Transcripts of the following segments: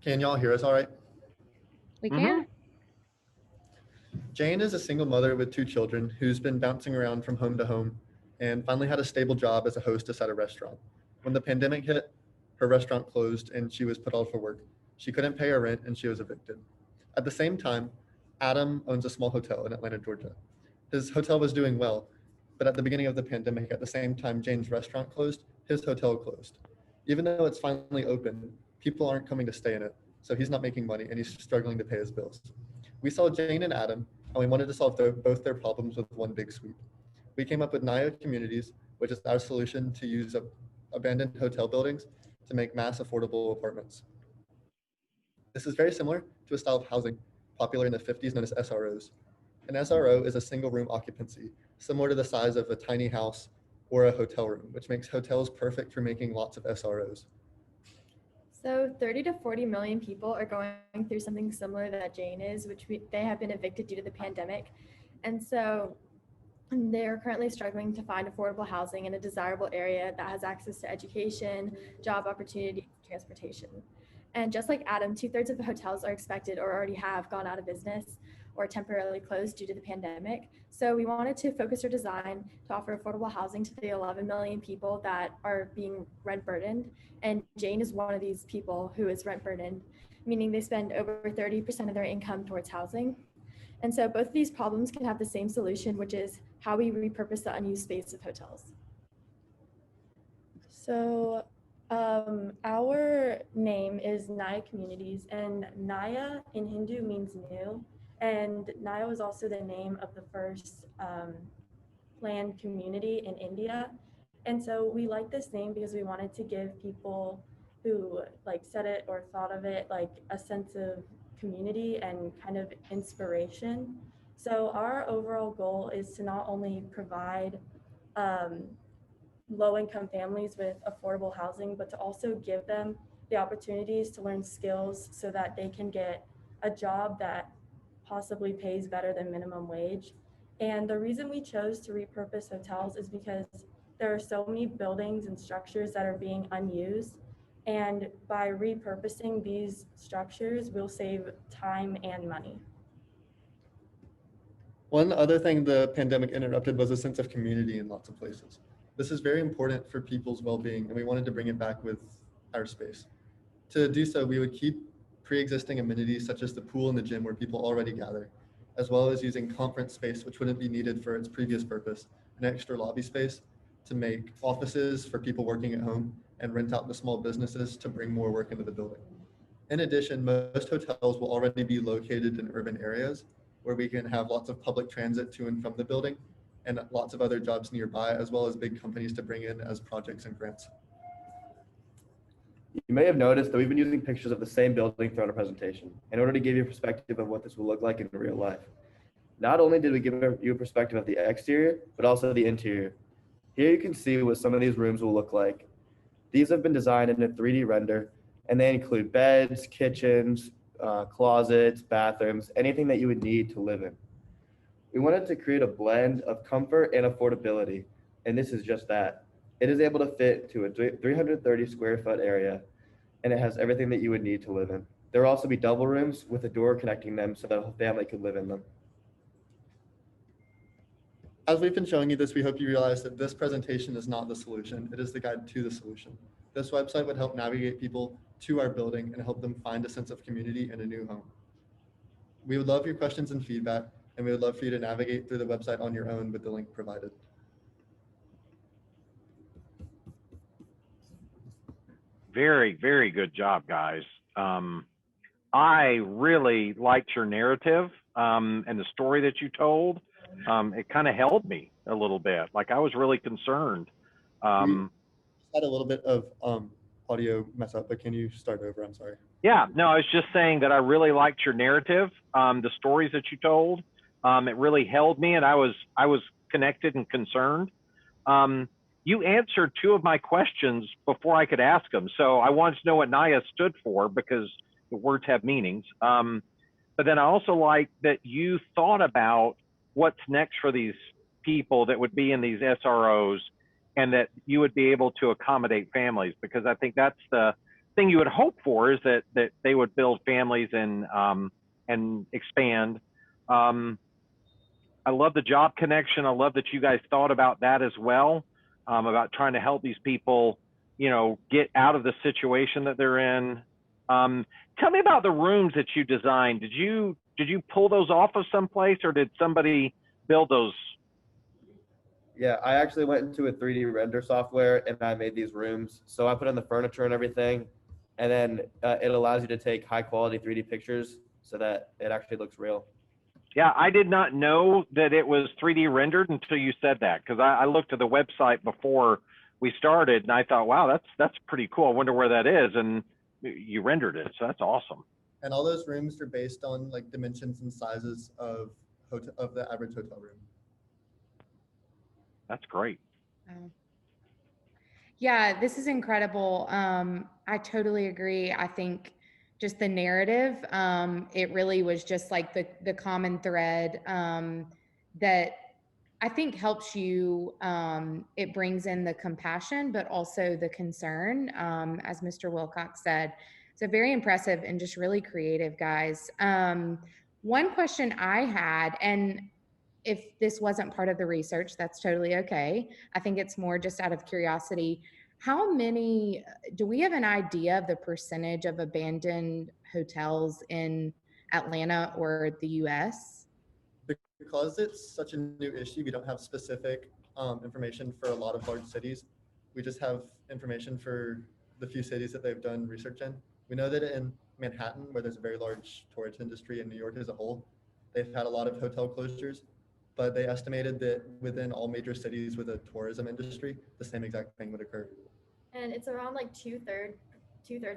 Can y'all hear us all right? We Mm-hmm. can. Jane is a single mother with two children who's been bouncing around from home to home and finally had a stable job as a hostess at a restaurant. When the pandemic hit, her restaurant closed and she was put out for work. She couldn't pay her rent and she was evicted. At the same time, Adam owns a small hotel in Atlanta, Georgia. His hotel was doing well, but at the beginning of the pandemic, at the same time Jane's restaurant closed, his hotel closed. Even though it's finally open, people aren't coming to stay in it, so he's not making money and he's struggling to pay his bills. We saw Jane and Adam, and we wanted to solve both their problems with one big sweep. We came up with Naya Communities, which is our solution to use abandoned hotel buildings to make mass affordable apartments. This is very similar to a style of housing popular in the 50s known as SROs. An SRO is a single room occupancy, similar to the size of a tiny house or a hotel room, which makes hotels perfect for making lots of SROs. So 30 to 40 million people are going through something similar that Jane is, they have been evicted due to the pandemic. And so they're currently struggling to find affordable housing in a desirable area that has access to education, job opportunities, transportation. And just like Adam, 2/3 of the hotels are expected or already have gone out of business or temporarily closed due to the pandemic. So we wanted to focus our design to offer affordable housing to the 11 million people that are being rent burdened. And Jane is one of these people who is rent burdened, meaning they spend over 30% of their income towards housing. And so both of these problems can have the same solution, which is how we repurpose the unused space of hotels. So our name is Naya Communities, and Naya in Hindu means new. And Naya was also the name of the first planned community in India. And so we like this name because we wanted to give people who said it or thought of it a sense of community and kind of inspiration. So our overall goal is to not only provide low-income families with affordable housing, but to also give them the opportunities to learn skills so that they can get a job that possibly pays better than minimum wage. And the reason we chose to repurpose hotels is because there are so many buildings and structures that are being unused. And by repurposing these structures, we'll save time and money. One other thing the pandemic interrupted was a sense of community in lots of places. This is very important for people's well-being, and we wanted to bring it back with our space. To do so, we would keep pre-existing amenities such as the pool and the gym where people already gather, as well as using conference space, which wouldn't be needed for its previous purpose, an extra lobby space to make offices for people working at home and rent out the small businesses to bring more work into the building. In addition, most hotels will already be located in urban areas where we can have lots of public transit to and from the building and lots of other jobs nearby, as well as big companies to bring in as projects and grants. You may have noticed that we've been using pictures of the same building throughout our presentation in order to give you a perspective of what this will look like in real life. Not only did we give you a perspective of the exterior, but also the interior. Here you can see what some of these rooms will look like. These have been designed in a 3D render, and they include beds, kitchens, closets, bathrooms, anything that you would need to live in. We wanted to create a blend of comfort and affordability, and this is just that. It is able to fit to a 330 square foot area, and it has everything that you would need to live in. There will also be double rooms with a door connecting them so that a whole family could live in them. As we've been showing you this, we hope you realize that this presentation is not the solution. It is the guide to the solution. This website would help navigate people to our building and help them find a sense of community and a new home. We would love your questions and feedback, and we would love for you to navigate through the website on your own with the link provided. Very, very good job, guys. I really liked your narrative and the story that you told. It kind of held me a little bit. Like I was really concerned. We had a little bit of audio mess up, but can you start over? I'm sorry. Yeah, no, I was just saying that I really liked your narrative, the stories that you told. It really held me, and I was connected and concerned. You answered two of my questions before I could ask them. So I wanted to know what Naya stood for because the words have meanings. But then I also like that you thought about what's next for these people that would be in these SROs and that you would be able to accommodate families, because I think that's the thing you would hope for is that they would build families and expand. I love the job connection. I love that you guys thought about that as well, about trying to help these people, get out of the situation that they're in. Tell me about the rooms that you designed. Did you pull those off of someplace, or did somebody build those? Yeah, I actually went into a 3D render software and I made these rooms. So I put in the furniture and everything, and then it allows you to take high quality 3D pictures so that it actually looks real. Yeah, I did not know that it was 3D rendered until you said that, because I looked at the website before we started and I thought, wow, that's pretty cool. I wonder where that is, and you rendered it, so that's awesome. And all those rooms are based on like dimensions and sizes of the average hotel room. That's great. Oh. Yeah, this is incredible. I totally agree. I think just the narrative, it really was just like the common thread that I think helps you. It brings in the compassion, but also the concern, as Mr. Wilcox said. So very impressive and just really creative, guys. One question I had, and if this wasn't part of the research, that's totally okay. I think it's more just out of curiosity. How many, do we have an idea of the percentage of abandoned hotels in Atlanta or the US? Because it's such a new issue, we don't have specific information for a lot of large cities. We just have information for the few cities that they've done research in. We know that in Manhattan, where there's a very large tourist industry, in New York as a whole, they've had a lot of hotel closures, but they estimated that within all major cities with a tourism industry, the same exact thing would occur. And it's around like two-thirds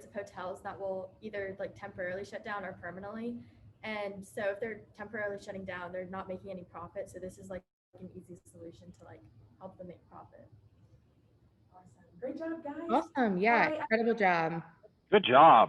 of hotels that will either like temporarily shut down or permanently. And so if they're temporarily shutting down, they're not making any profit. So this is like an easy solution to like help them make profit. Awesome. Great job, guys. Awesome. Yeah, All right. incredible job. Good job.